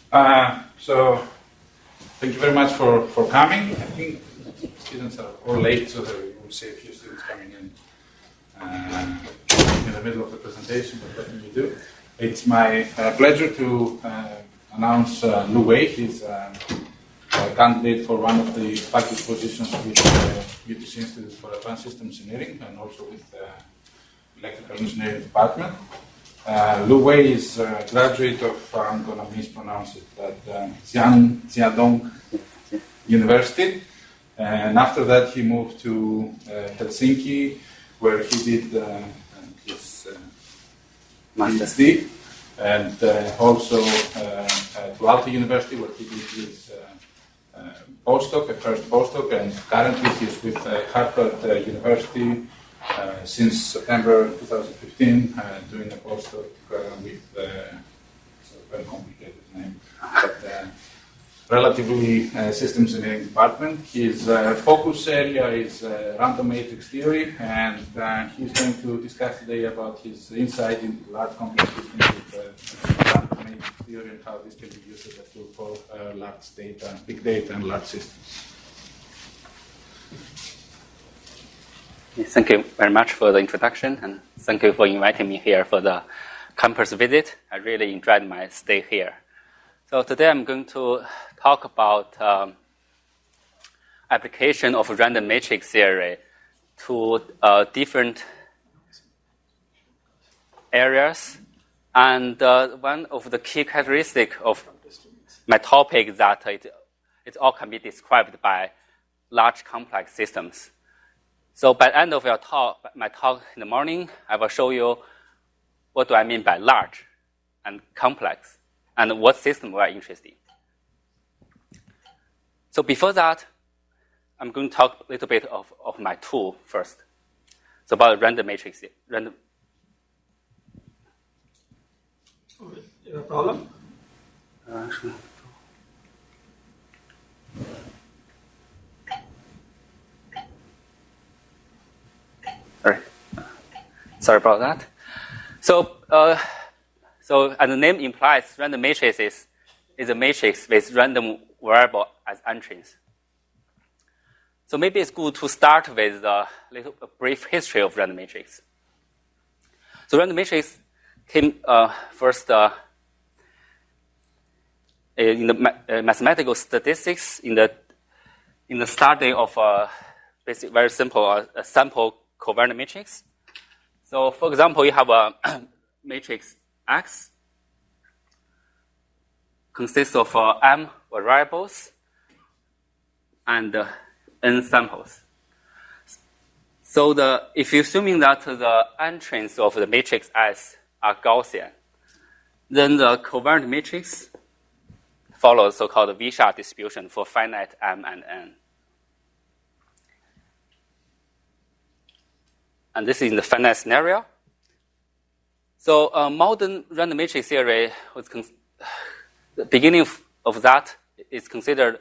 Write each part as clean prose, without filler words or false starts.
So thank you very much for coming. I think students are all late, so we will see a few students coming in the middle of the presentation, but what can you do? It's my pleasure to announce Lu Wei. He's a candidate for one of the faculty positions with the UTC Institute for Advanced Systems Engineering and also with the Electrical Engineering Department. Lu Wei is a graduate of, I'm going to mispronounce it, at Jiadong University. And after that, he moved to Helsinki, where he did his PhD, and also to Aalto University, where he did his postdoc, a first postdoc, and currently he's with Harvard University since September 2015, doing a postdoc with it's a very complicated name, but relatively systems engineering department. His focus area is random matrix theory, and he's going to discuss today about his insight into large complex systems with random matrix theory and how this can be used as a tool for large data, big data, and large systems. Thank you very much for the introduction, and thank you for inviting me here for the campus visit. I really enjoyed my stay here. So today I'm going to talk about application of random matrix theory to different areas. And one of the key characteristics of my topic is that it all can be described by large complex systems. So by the end of my talk in the morning, I will show you what do I mean by large and complex, and what system we are interested in. So before that, I'm going to talk a little bit of my tool first. So about random matrix. You have a problem? Sure. Sorry about that. So as the name implies, random matrix is a matrix with random variable as entrants. So maybe it's good to start with a brief history of random matrix. So random matrix came first in the mathematical statistics in the study of basic, very simple sample covariant matrix. So, for example, you have a matrix X consists of m variables and n samples. So, if you're assuming that the entrants of the matrix S are Gaussian, then the covariant matrix follows so-called V-sharp distribution for finite m and n. And this is in the finite scenario. So modern random matrix theory was the beginning of that is considered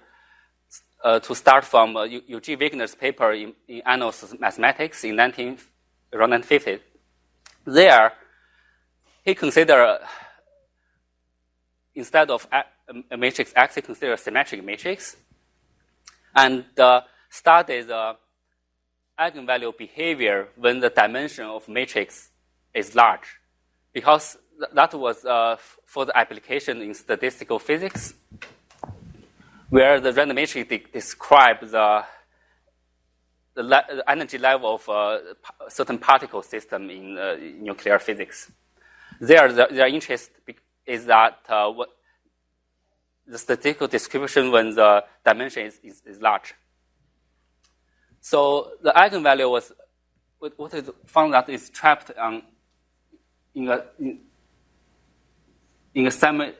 to start from Eugene Wigner's paper in Annals of Mathematics in around 1950. There, he considered instead of a matrix X, he considered a symmetric matrix, and studied the eigenvalue behavior when the dimension of matrix is large, because that was for the application in statistical physics, where the random matrix describes the energy level of a certain particle system in nuclear physics. Their interest is that what the statistical description when the dimension is large. So the eigenvalue was what is found that is trapped in a semi.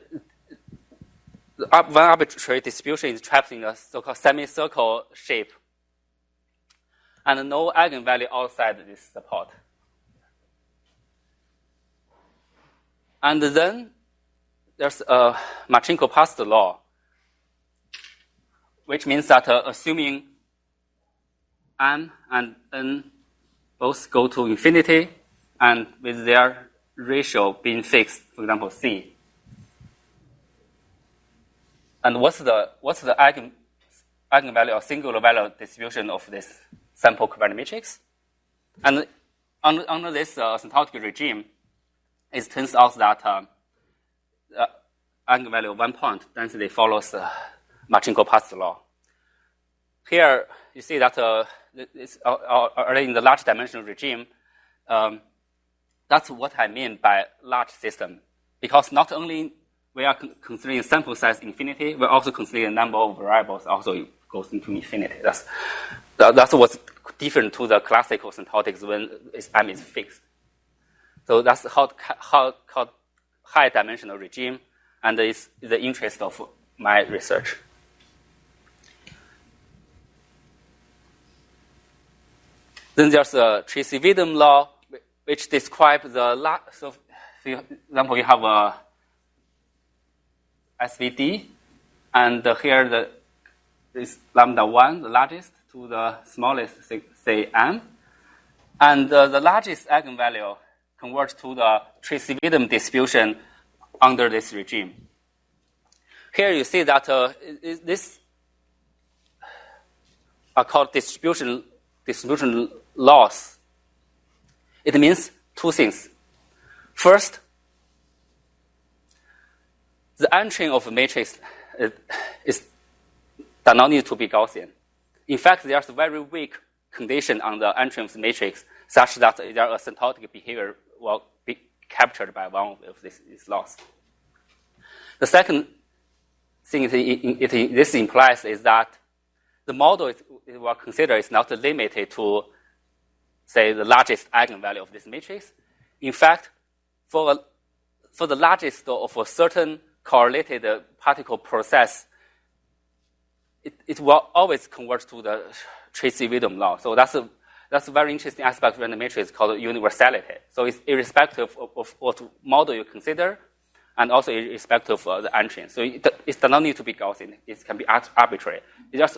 One arbitrary distribution is trapped in a so-called semicircle shape, and no eigenvalue outside this support. And then there's a Matricos law, which means that assuming m and n both go to infinity, and with their ratio being fixed, for example, c, And what's the eigenvalue or singular value distribution of this sample covariant matrix? And under this asymptotic regime, it turns out that the eigenvalue of 1 point density follows Matricos law. Here, you see that it's already in the large dimensional regime. That's what I mean by large system, because not only we are considering sample size infinity, we're also considering number of variables also goes into infinity. That's what's different to the classical asymptotics when M is fixed. So that's how high dimensional regime, and it's the interest of my research. Then there's a Tracy-Widom law, which describes the so for example, you have a SVD, and here is lambda 1, the largest, to the smallest, say M. And the largest eigenvalue converts to the Tracy-Widom distribution under this regime. Here you see that this are called distribution laws. It means two things. First, the entry of a matrix does not need to be Gaussian. In fact, there's a very weak condition on the entry of the matrix such that their asymptotic behavior will be captured by one of these laws. The second thing this implies is that the model it will consider is not limited to, say, the largest eigenvalue of this matrix. In fact, for the largest of a certain correlated particle process, it will always converge to the Tracy-Widom law. So that's a very interesting aspect of random matrix called universality. So it's irrespective of what model you consider, and also irrespective of the entry. So it does not need to be Gaussian. It can be arbitrary. It's just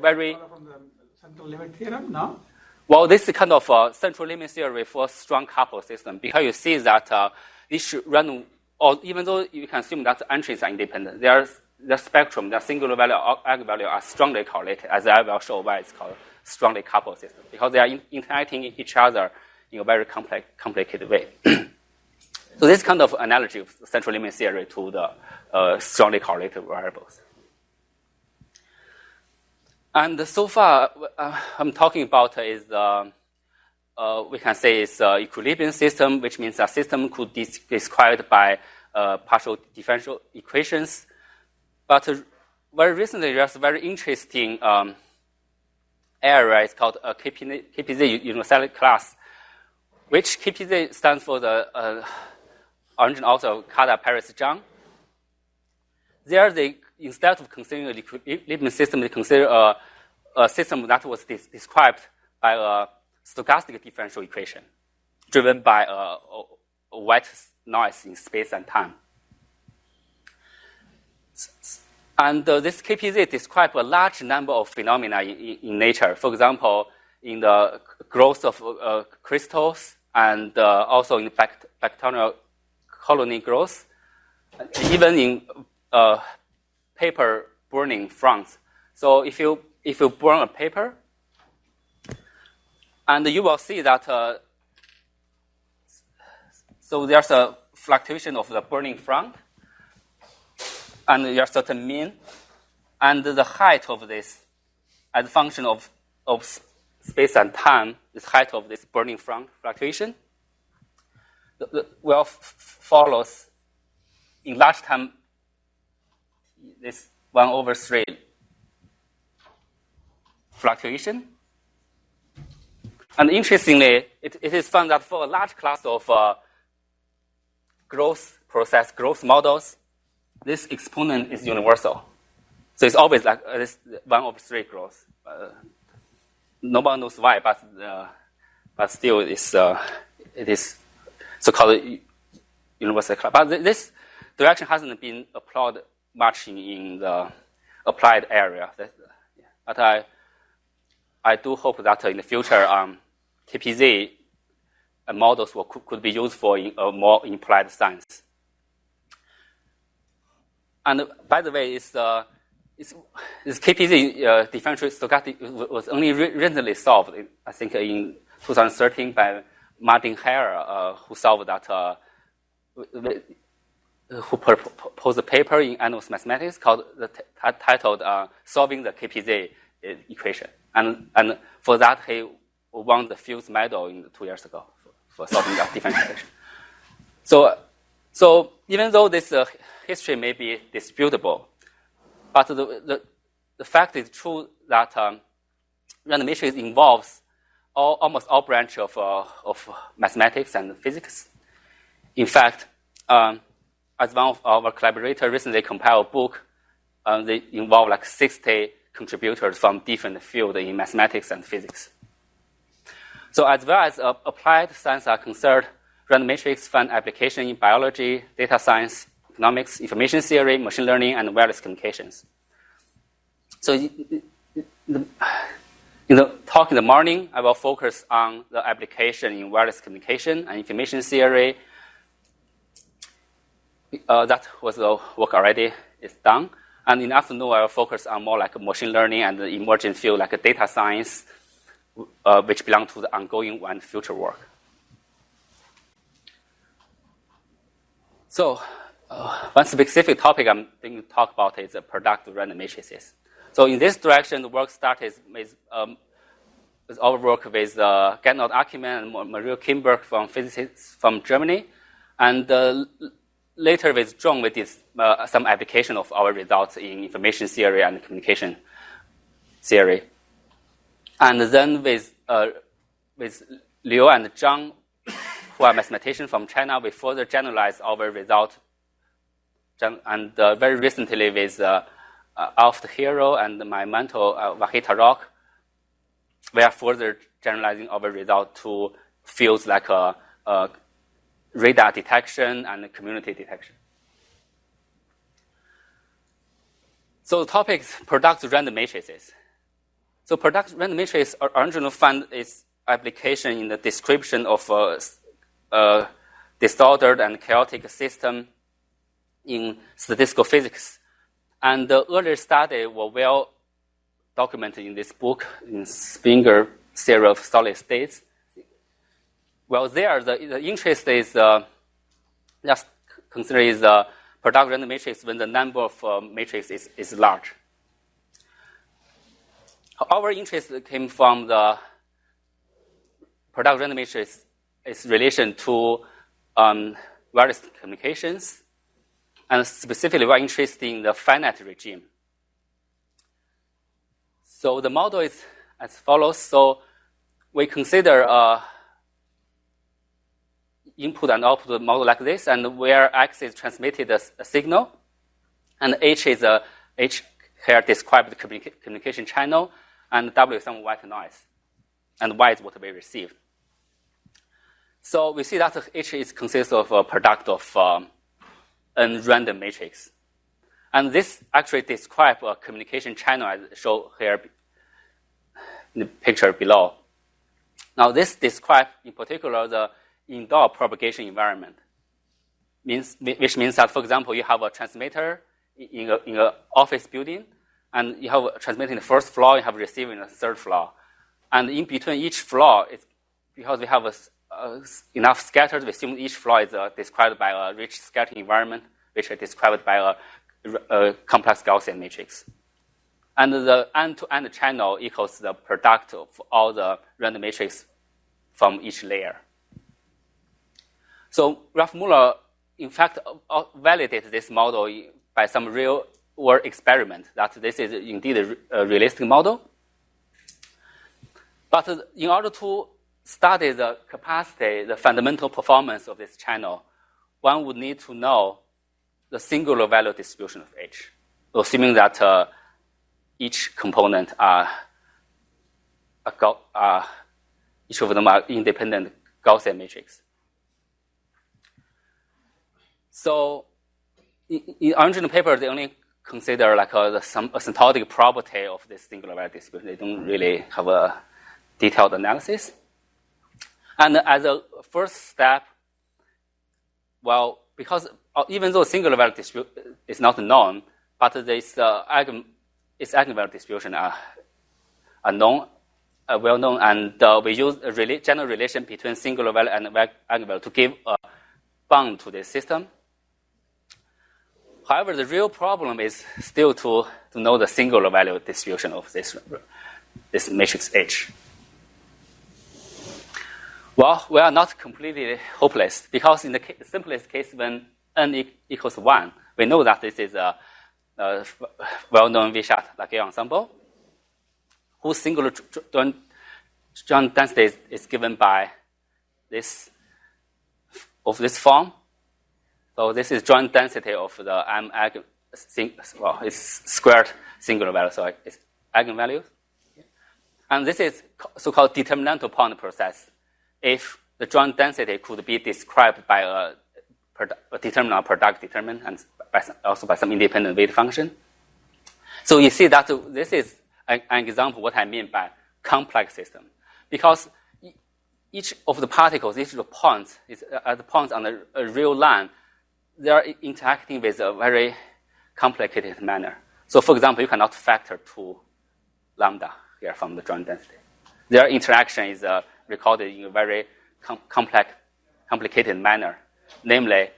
very From the central limit theorem, no? Well, this is kind of a central limit theory for strong couple system, because you see that this random, or even though you can assume that the entries are independent, their spectrum, their singular value or eigenvalue are strongly correlated, as I will show why it's called strongly coupled system, because they are interacting each other in a very complicated way. So this kind of analogy of central limit theory to the strongly correlated variables. And so far, I'm talking about is we can say it's an equilibrium system, which means a system could be described by partial differential equations. But very recently, there's a very interesting area. It's called KPZ universality class, which KPZ stands for the original author of Kada, Paris, Zhang. There, instead of considering an equilibrium system, they consider a system that was described by a stochastic differential equation driven by a white noise in space and time. And this KPZ describes a large number of phenomena in nature. For example, in the growth of crystals, and also in bacterial colony growth, even in paper burning fronts. So if you burn a paper, and you will see that so there's a fluctuation of the burning front, and there's a certain mean, and the height of this, as a function of space and time, the height of this burning front fluctuation, will follows in large time this 1/3 fluctuation. And interestingly, it is found that for a large class of growth models, this exponent is universal. So it's always like this 1/3 growth. Nobody knows why, but still it is so-called universal class. But this direction hasn't been applied much in the applied area. But I do hope that in the future, KPZ models could be used for more implied science. And by the way, this KPZ differential stochastic was only recently solved, I think, in 2013 by Martin Heyer, who solved that, who proposed a paper in Annals Mathematics titled "Solving the KPZ Equation," and for that he won the Fields Medal 2 years ago for solving that differentiation. So even though this history may be disputable, but the fact is true that random matrix involves almost all branches of mathematics and physics. In fact, as one of our collaborators recently compiled a book, they involve like 60 contributors from different fields in mathematics and physics. So as well as applied science are concerned, random matrix find application in biology, data science, economics, information theory, machine learning, and wireless communications. So in the talk in the morning, I will focus on the application in wireless communication and information theory. That was the work already is done. And in the afternoon, I will focus on more like machine learning and the emerging field like data science, which belong to the ongoing and future work. So one specific topic I'm going to talk about is the product of random matrices. So in this direction, the work started with our work with Gernot Ackermann and Maria Kimberg from physicists from Germany, and later with John, we did some application of our results in information theory and communication theory. And then with Liu and Zhang, who are mathematicians from China, we further generalized our result. And very recently with Alf the Hero and my mentor, Vahita Rock, we are further generalizing our result to fields like radar detection and community detection. So the topic is product random matrices. So product random matrix originally found its application in the description of a disordered and chaotic system in statistical physics. And the earlier study were well documented in this book, in Springer theory of solid states. Well, there, the interest is just consider is product random matrix when the number of matrices is large. Our interest came from the product random matrix its relation to wireless communications, and specifically we're interested in the finite regime. So the model is as follows. So we consider input and output model like this, and where X is transmitted a signal, and H is H here described the communication channel, and W is some white noise, and Y is what we received. So we see that H is consists of a product of a random matrix. And this actually describes a communication channel as shown here in the picture below. Now this describes in particular the indoor propagation environment, which means that, for example, you have a transmitter in an office building, and you have a transmitter in the first floor, you have a receiver in the third floor. And in between each floor, it's because we have enough scattered, we assume each floor is described by a rich scattering environment, which is described by a complex Gaussian matrix. And the end-to-end channel equals the product of all the random matrix from each layer. So Ralph Muller, in fact, validated this model by some real-world experiment that this is indeed a realistic model. But in order to study the capacity, the fundamental performance of this channel, one would need to know the singular value distribution of H, assuming that each component each of them are independent Gaussian matrix. So in original paper, they only consider like a asymptotic property of this singular value distribution. They don't really have a detailed analysis. And as a first step, well, because even though singular value distribution is not known, but this its eigenvalue distribution are known, well known, and we use a general relation between singular value and eigenvalue to give a bound to this system. However, the real problem is still to know the singular value distribution of this matrix H. Well, we are not completely hopeless because in the simplest case, when n equals 1, we know that this is a well-known V-shot Lagrange ensemble whose singular joint density is given by this form. So this is joint density of the M it's squared singular value, so it's eigenvalues. And this is so-called determinantal point process. If the joint density could be described by a determinant product determinant and also by some independent weight function. So you see that this is an example of what I mean by complex system. Because each of the particles, each of the points, at the points on a real line, they are interacting with a very complicated manner. So for example, you cannot factor 2 lambda here from the joint density. Their interaction is recorded in a very complicated manner. Namely,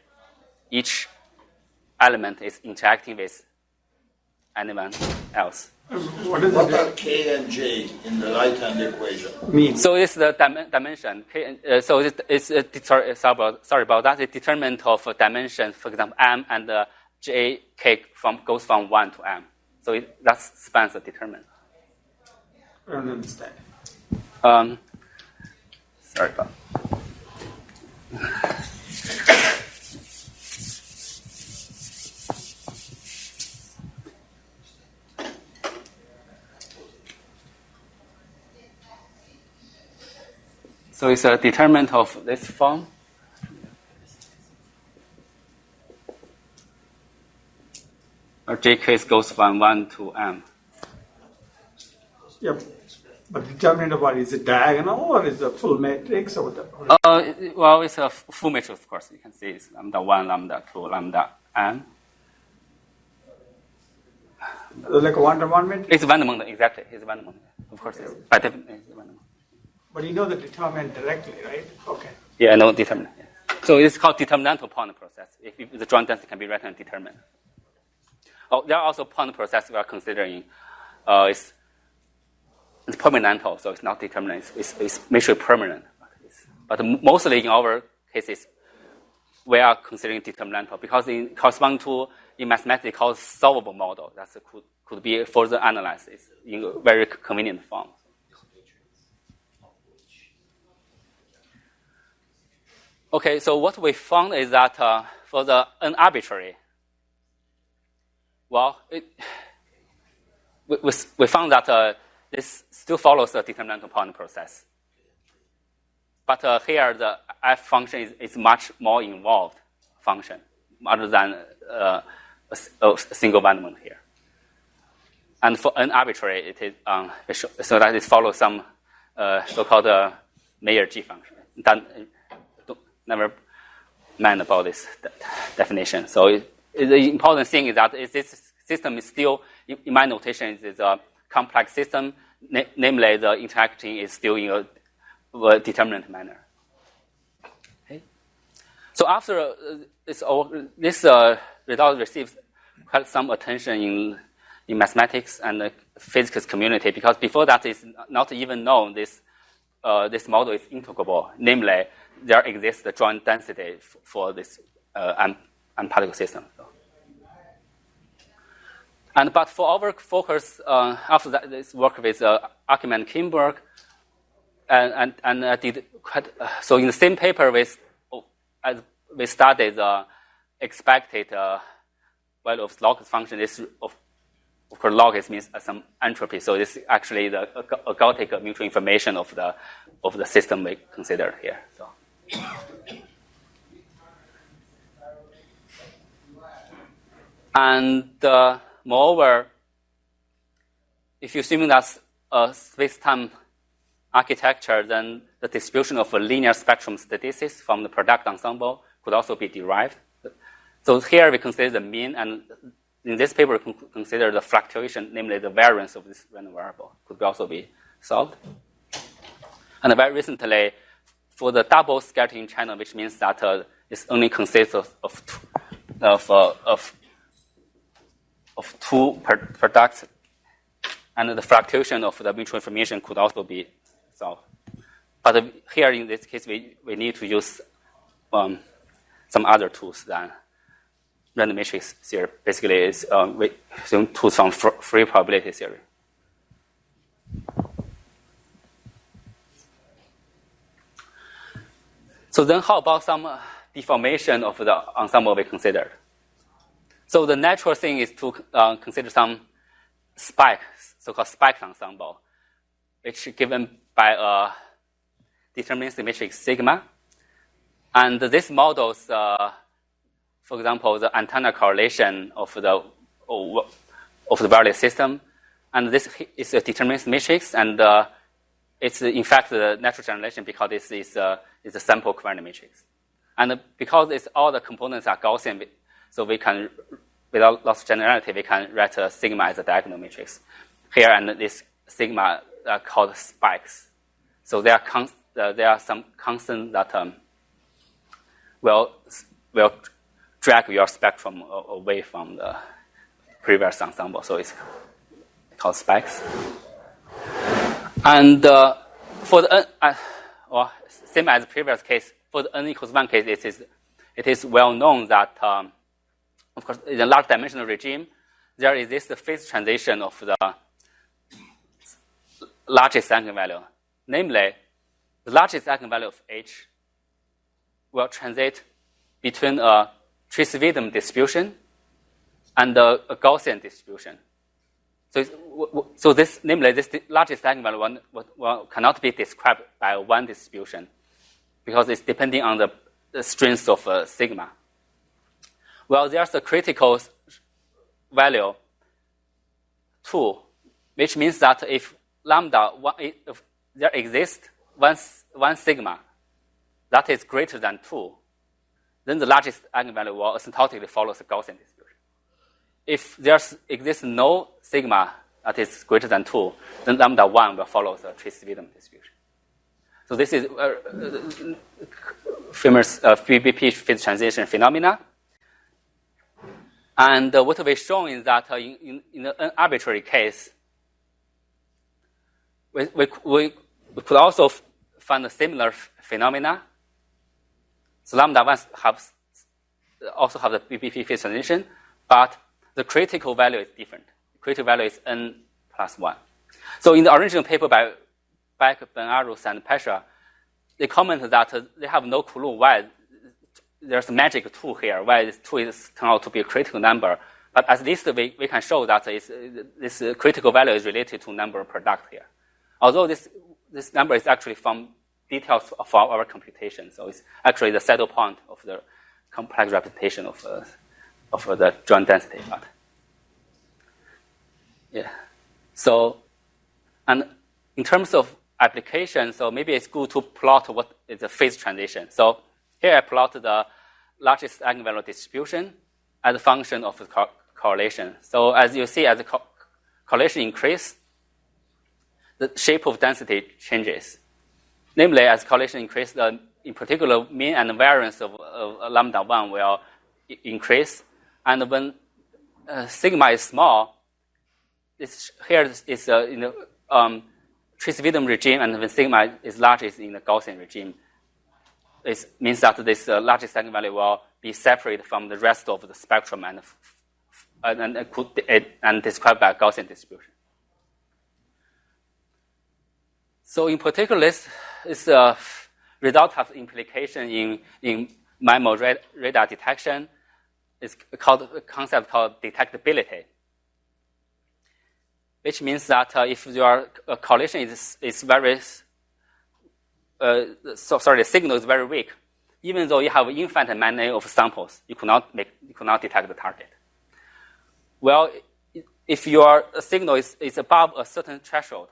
each element is interacting with anyone else. What is What it are K and J in the right-hand equation? mean? So it's the dimension. So sorry about that. The determinant of dimension, for example, M and J K goes from 1 to M. So that spans the determinant. I don't understand. Sorry about. So it's a determinant of this form. Or JK goes from 1 to M. Yep. But determinant of what? Is it diagonal or is it a full matrix or what? Well, it's a full matrix, of course. You can see it's lambda 1, lambda 2, lambda n. Like a one-to-one matrix? It's one among them, exactly. It's one among them. Of course, it's by definition, it's one among them. But you know the determinant directly, right? Okay. Yeah, I know determinant. Yeah. So it's called determinantal point process. If the joint density can be written as determinant. Oh, there are also point processes we are considering. It's permanental, so it's not determinant. It's mutually permanent. But mostly in our cases, we are considering determinantal because it corresponds to, in mathematics, called solvable model. That could be further analyzed in a very convenient form. Okay, so what we found is that for the n-arbitrary, well, we found that this still follows the determinantal point process. But here, the f function is much more involved function other than a single element here. And for n-arbitrary, it is so that it follows some so-called Mayer G function. Never mind about this definition. So the important thing is that this system is still, in my notation, is a complex system. Namely, the interacting is still in a determinant manner. Okay. So after this result receives quite some attention in mathematics and the physics community, because before that it's not even known this model is integrable. Namely, there exists the joint density for this particle system. But for our focus, after that, this work with Ackermann and Kimberg, and did quite. So in the same paper, we studied the expected value of log function. This of course log means some entropy. So this is actually the Gaussian mutual information of the system we considered here. So. And moreover, if you assume that's a space-time architecture, then the distribution of a linear spectrum statistics from the product ensemble could also be derived. So here we consider the mean, and in this paper we consider the fluctuation, namely the variance of this random variable, could also be solved. And very recently, for the double scattering channel, which means that it only consists of two products, and the fluctuation of the mutual information could also be solved. But here in this case, we need to use some other tools than random matrix theory. Basically, it's we use tools from free probability theory. So then how about some deformation of the ensemble we considered? So the natural thing is to consider some spike, so-called spiked ensemble, which is given by a deterministic matrix sigma. And this models, for example, the antenna correlation of the wireless system. And this is a deterministic matrix, and it's in fact the natural generalization because this is a sample covariant matrix. And because all the components are Gaussian, so we can, without loss of generality, we can write a sigma as a diagonal matrix. Here, and this sigma are called spikes. So there are some constants that will drag your spectrum away from the previous ensemble. So it's called spikes. And for the same as the previous case, for the n equals 1 case, it is well known that, of course, in a large dimensional regime, there exists the phase transition of the largest eigenvalue. Namely, the largest eigenvalue of H will transit between a Trace-Widom distribution and a Gaussian distribution. So this, namely, this largest eigenvalue cannot be described by one distribution because it's depending on the strength of sigma. Well, there's a critical value 2, which means that if lambda, if there exists one sigma that is greater than 2, then the largest eigenvalue will asymptotically follow the Gaussian distribution. If there exists no sigma that is greater than 2, then lambda 1 will follow the Trace-Widom distribution. So this is famous BBP phase transition phenomena. And what we've shown is that in an arbitrary case, we could also find a similar phenomena. So lambda 1 also have the BBP phase transition, but the critical value is different. The critical value is n plus 1. So in the original paper by Beck, Ben-Arous, and Pesha, they comment that they have no clue why there's a magic 2 here, why this 2 is turned out to be a critical number. But at least we can show that this critical value is related to number of product here. Although this number is actually from details of our computation, so it's actually the saddle point of the complex representation of the joint density. But yeah, so and in terms of application, so maybe it's good to plot what is the phase transition. So here I plot the largest eigenvalue distribution as a function of the correlation. So as you see, as the correlation increases, the shape of density changes. Namely, as correlation increases, in particular, mean and variance of lambda 1 will increase. And when sigma is small, here is in the Trace-Widom regime, and when sigma is large, is in the Gaussian regime. It means that this largest eigenvalue will be separated from the rest of the spectrum and described by a Gaussian distribution. So in particular, this result has implication in MIMO radar detection. It's called a concept called detectability, which means that if your correlation is very the signal is very weak, even though you have infinite many of samples, you could not detect the target. Well, if your signal is above a certain threshold,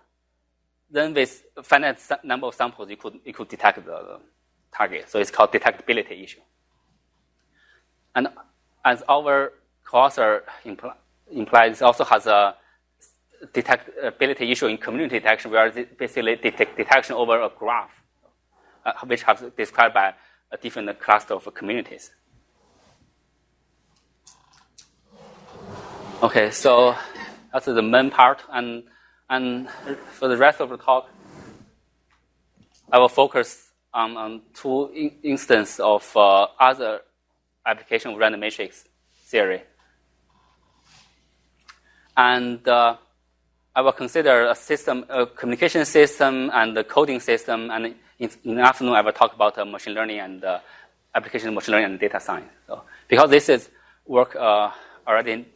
then with finite number of samples, you could detect the target. So it's called detectability issue. And as our co-author implies, it also has a detectability issue in community detection, where basically detection over a graph, which has described by a different cluster of communities. Okay, so that's the main part, and for the rest of the talk, I will focus on two instances of other application of random matrix theory. And I will consider a system, a communication system, and the coding system. And in the afternoon, I will talk about machine learning and application of machine learning and data science. So, because this is work already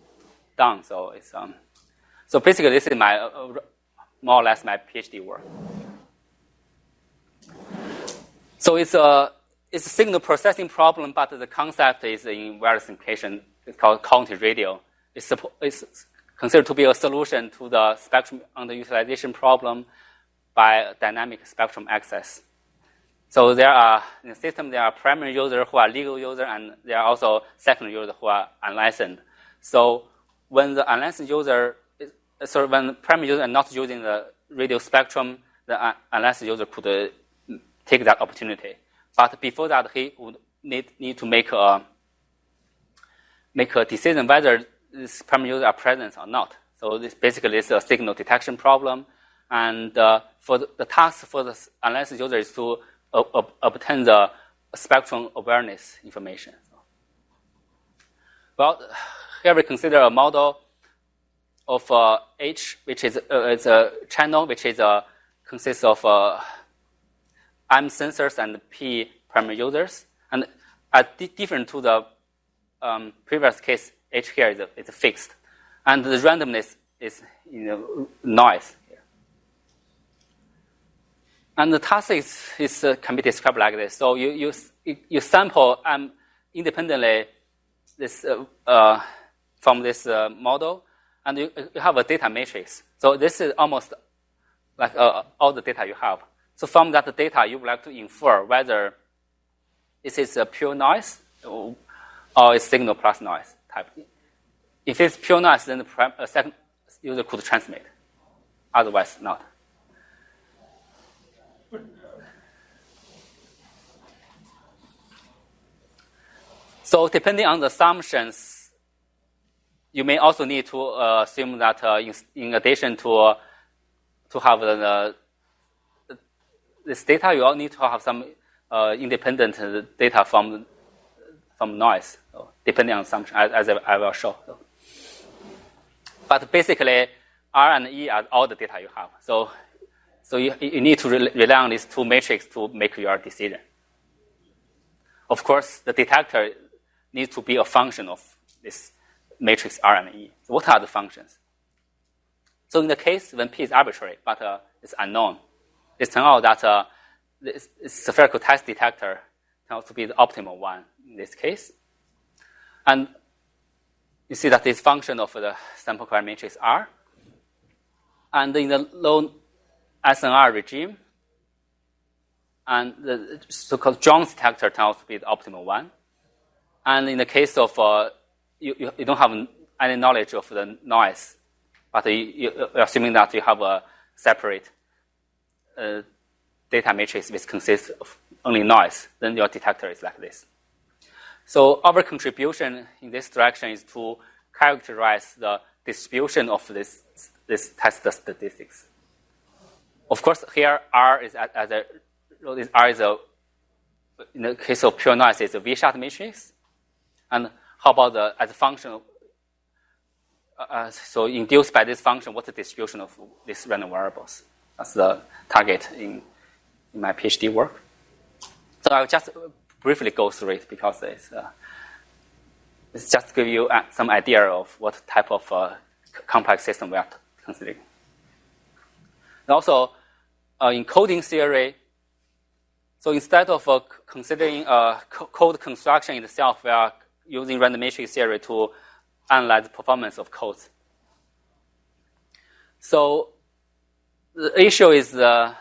done, so it's so basically this is my more or less my PhD work. So it's a signal processing problem, but the concept is in various implications. It's called cognitive radio. It's considered to be a solution to the spectrum underutilization problem by dynamic spectrum access. So there are, in the system, there are primary users who are legal users, and there are also secondary users who are unlicensed. So when the unlicensed user, when the primary user is not using the radio spectrum, the unlicensed user could take that opportunity. But before that, he would need to make a decision whether this primary users are present or not. So this basically is a signal detection problem. And for the task for the unlicensed user is to obtain the spectrum awareness information. Well, here we consider a model of H, which is a channel which is consists of M sensors and P primary users. And different to the previous case, H here is fixed, and the randomness is noise here. And the task can be described like this. So you sample independently this from this model, and you have a data matrix. So this is almost like all the data you have. So from that data, you would like to infer whether this is a pure noise or it's signal plus noise type. If it's pure noise, then the second user could transmit. Otherwise, not. So depending on the assumptions, you may also need to assume that in addition to have this data, you all need to have some independent data from noise, so depending on assumption, as I will show. But basically, R and E are all the data you have. So you need to rely on these two matrices to make your decision. Of course, the detector needs to be a function of this matrix R and E. So what are the functions? So in the case when P is arbitrary, but it's unknown, it turns out that this spherical test detector turns out to be the optimal one in this case. And you see that this function of the sample query matrix R. And in the low SNR regime, and the so-called Jones detector turns out to be the optimal one. And in the case of you don't have any knowledge of the noise, but you're assuming that you have a separate data matrix which consists of only noise, then your detector is like this. So our contribution in this direction is to characterize the distribution of this test statistics. Of course, here R is in the case of pure noise, it's a V-shot matrix. And how about as a function? So induced by this function, what's the distribution of these random variables? That's the target in my PhD work. So I'll just briefly go through it because it's just to give you some idea of what type of complex system we are considering. And also, in coding theory, so instead of considering code construction itself, we are using random matrix theory to analyze the performance of codes. So the issue is to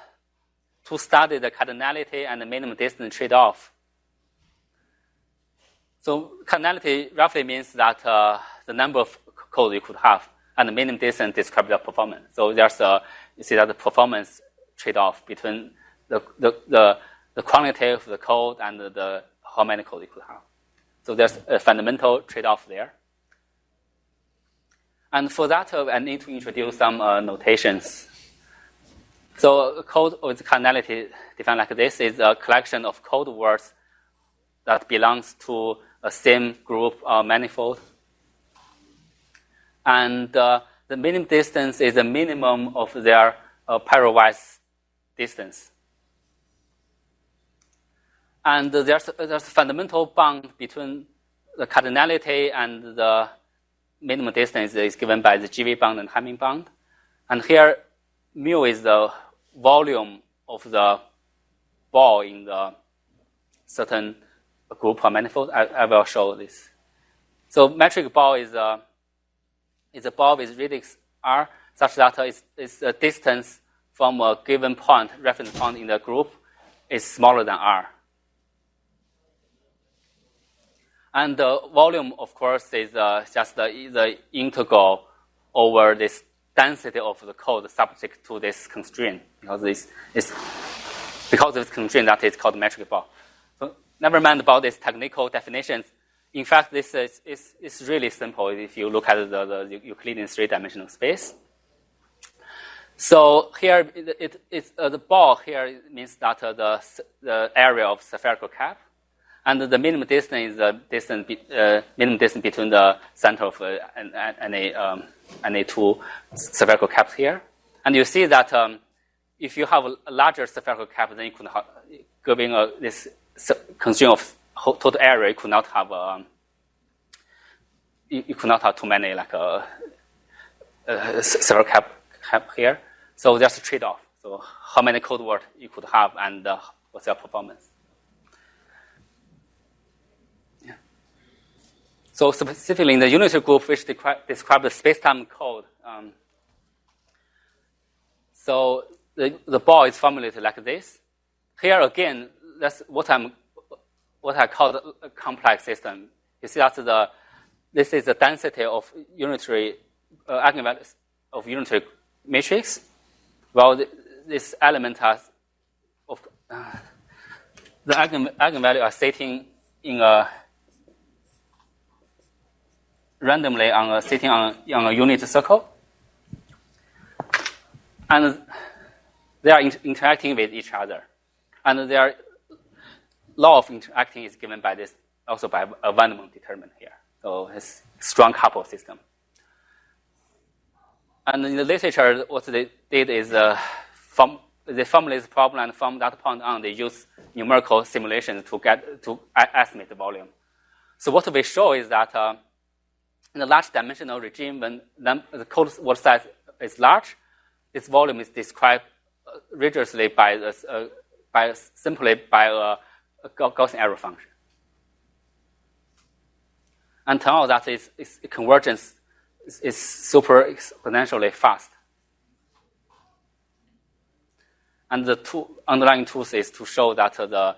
study the cardinality and the minimum distance trade-off. So cardinality roughly means that the number of code you could have, and the minimum distance describes the performance. So there's you see that the performance trade-off between the quantity of the code and the how many code you could have. So there's a fundamental trade-off there. And for that, I need to introduce some notations. So code with cardinality defined like this is a collection of code words that belongs to a same group or manifold. And the minimum distance is the minimum of their pairwise distance. And there's a fundamental bond between the cardinality and the minimum distance is given by the GV bond and Hamming bond. And here, mu is the volume of the ball in the certain group or manifold. I will show this. So metric ball is a ball with radius r such that it's a distance from a given point, reference point in the group, is smaller than r. And the volume, of course, is just the integral over this density of the code subject to this constraint, because because of this constraint that is called metric ball. So never mind about these technical definitions. In fact, this is really simple if you look at the Euclidean three-dimensional space. So here, the ball here means that the area of spherical cap. And the minimum distance is the minimum distance between the center of any two spherical caps here. And you see that if you have a larger spherical cap, then you could have, given this constraint of total area, you could not have too many like spherical cap here. So there's a trade-off. So how many code words you could have and what's their performance. So specifically in the Unitary Group, which describe the space-time code, so the ball is formulated like this. Here again, that's what I call a complex system. You see that this is the density of unitary eigenvalues of unitary matrix. Well, this element has the eigenvalue are sitting in a randomly sitting on a unit circle, and they are interacting with each other, and their law of interacting is given by this also by a Vandermonde determinant here. So it's a strong couple system. And in the literature, what they did is they formulate the problem, and from that point on, they use numerical simulations to estimate the volume. So what we show is that in the large dimensional regime, when the code word size is large, its volume is described rigorously simply by a Gaussian error function. And turns out that its convergence is super exponentially fast. And the two underlying tools is to show that the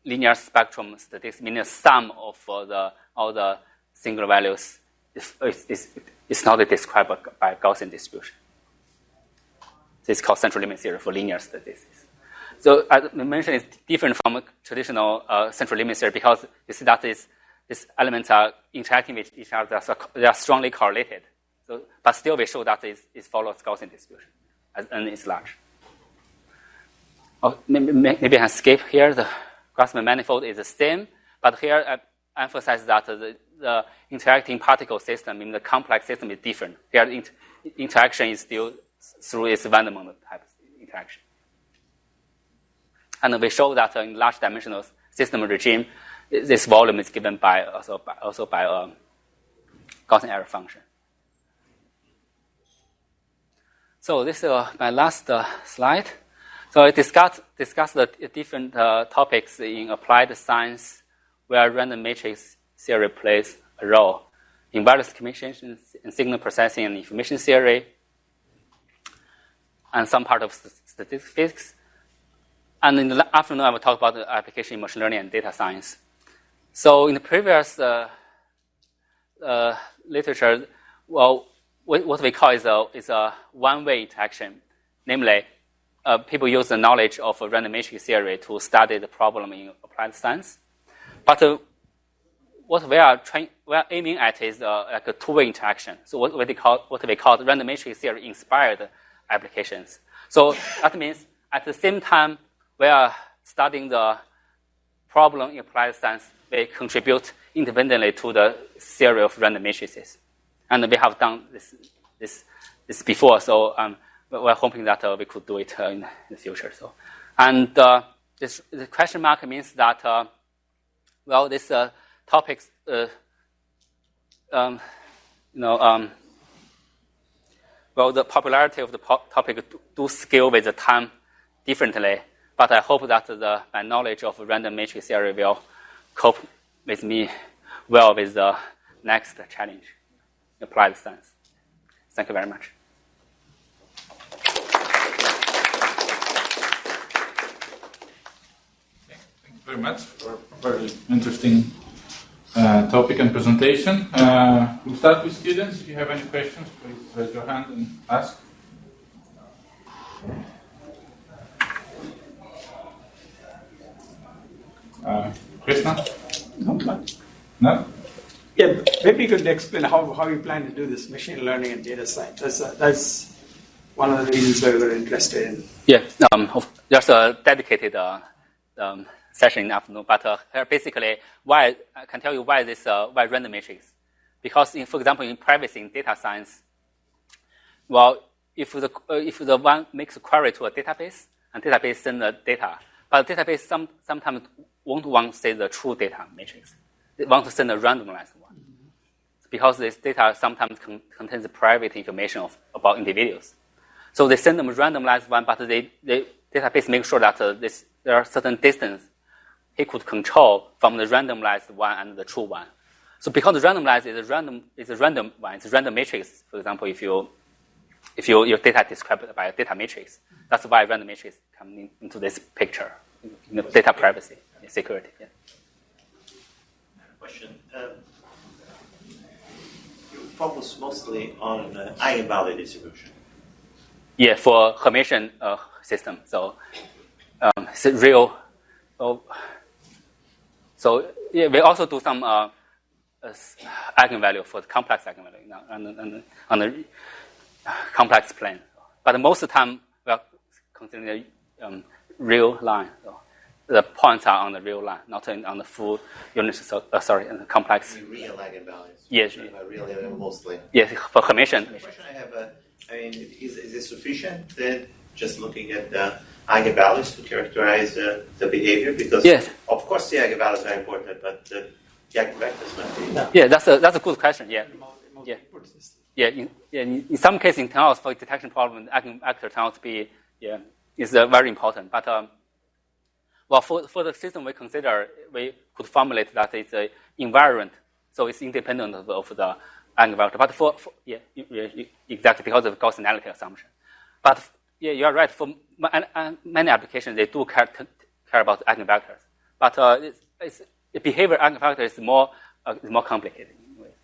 linear spectrum statistics, meaning the sum of all the singular values, is not described by Gaussian distribution. This is called central limit theory for linear statistics. So as I mentioned, it's different from traditional central limit theory because you see that these elements are interacting with each other, so they are strongly correlated. So, but still, we show that it follows Gaussian distribution as n is large. Maybe I can skip here. The Grassmann manifold is the same, but here I emphasize that the interacting particle system in the complex system is different. Here, interaction is still through its Vandermonde type interaction. And we show that in large dimensional system regime, this volume is given by also by a Gaussian error function. So this is my last slide. So I discussed the different topics in applied science where random matrix theory plays a role in various communications and signal processing and information theory, and some part of statistics. And in the afternoon, I will talk about the application in machine learning and data science. So in the previous literature, well, what we call is a one-way interaction. Namely, people use the knowledge of random matrix theory to study the problem in applied science. But what we are aiming at is like a two-way interaction. So what we call random matrix theory inspired applications. So that means at the same time we are studying the problem in applied science, we contribute independently to the theory of random matrices. And we have done this before, so we're hoping that we could do it in the future. So, and the question mark means that well, this topics well, the popularity of the topic do scale with the time differently. But I hope that my knowledge of random matrix theory will cope with me well with the next challenge, applied science. Thank you very much. Thank you very much for a very interesting topic and presentation. We'll start with students. If you have any questions, please raise your hand and ask. Krishna? No? Yeah, maybe you could explain how you plan to do this machine learning and data science. That's one of the reasons why we're interested in. Yeah, there's a dedicated session in the afternoon. But basically, why I can tell you why why random matrix. Because, for example, in privacy in data science, well, if the one makes a query to a database and database sends the data, but the database sometimes won't want to say the true data matrix. They want to send a randomized one. Because this data sometimes contains private information about individuals. So they send them a randomized one, but the database makes sure that there are certain distance it could control from the randomized one and the true one. So because the randomized is a random one, it's a random matrix. For example, if your data is described by a data matrix, that's why random matrix comes into this picture. Data privacy and security. Yeah. Question. You focus mostly on eigenvalue distribution. Yeah, for Hermitian system. So it's real. So yeah, we also do some eigenvalue for the complex eigenvalue on the complex plane. But most of the time we are considering the real line. So the points are on the real line, not on the full unit. The complex. Real eigenvalues. Yes. Really, mostly. Yes, for Hermitian. The question I have, is it sufficient then just looking at the eigenvalues to characterize the behavior? Because yes, of course the eigenvalues are important, but the eigenvectors might be. Yeah, that's a good question. Yeah. Yeah. In some cases, in turns for detection problem, the eigenvector turns out to be is very important. But well, for the system we consider, we could formulate that it's invariant, so it's independent of the eigenvector. But for exactly because of Gaussianality assumption. But yeah, you are right. For many applications, they do care about eigenvectors. But the behavior eigenvector is more complicated.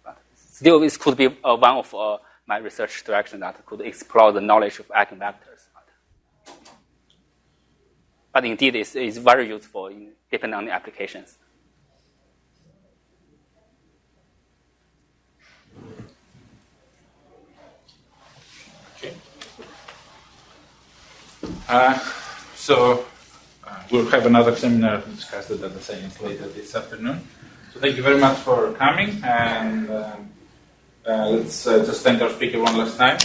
But still, this could be one of my research directions that could explore the knowledge of eigenvectors. But indeed, it's very useful depending on the applications. Okay. So we'll have another seminar to discuss the data science later this afternoon. So thank you very much for coming, and let's just thank our speaker one last time.